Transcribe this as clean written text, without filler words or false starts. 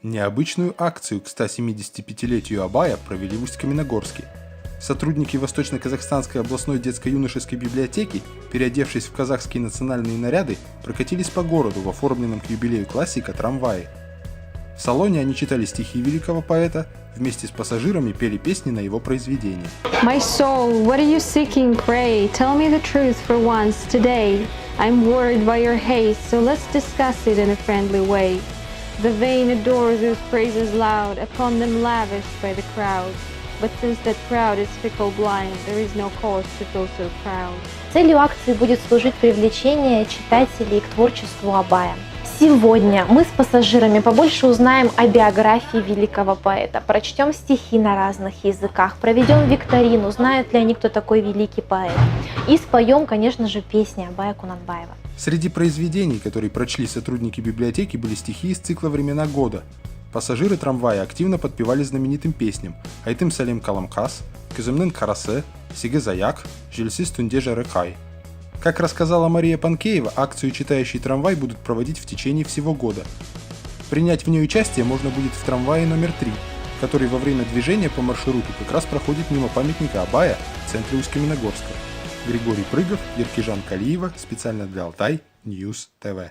Необычную акцию к 175-летию Абая провели в Усть-Каменогорске. Сотрудники Восточно-Казахстанской областной детско-юношеской библиотеки, переодевшись в казахские национальные наряды, прокатились по городу в оформленном к юбилею классика трамвае. В салоне они читали стихи великого поэта, вместе с пассажирами пели песни на его произведения. My soul, what are you seeking, pray? Tell me the truth for once today. I'm worried by your haste, so let's discuss it in a friendly way. The vain adores whose praises loud, upon them lavished by the crowd. But since that crowd is fickle blind, there is no cause to feel so proud. Целью акции будет служить привлечение читателей к творчеству Абая. Сегодня мы с пассажирами побольше узнаем о биографии великого поэта, прочтем стихи на разных языках, проведем викторину, знают ли они, кто такой великий поэт, и споем, конечно же, песни Абая Кунанбаева. Среди произведений, которые прочли сотрудники библиотеки, были стихи из цикла «Времена года». Пассажиры трамвая активно подпевали знаменитым песням «Айтым Салим Каламкас», «Кызымнын Карасы», «Сиге Заяк», «Жильсис Тундежа Рекай». Как рассказала Мария Панкеева, акцию «Читающий трамвай» будут проводить в течение всего года. Принять в ней участие можно будет в трамвае номер 3, который во время движения по маршруту как раз проходит мимо памятника Абая в центре Усть-Каменогорска. Григорий Прыгов, Еркежан Калиева, специально для Алтай, Ньюс ТВ.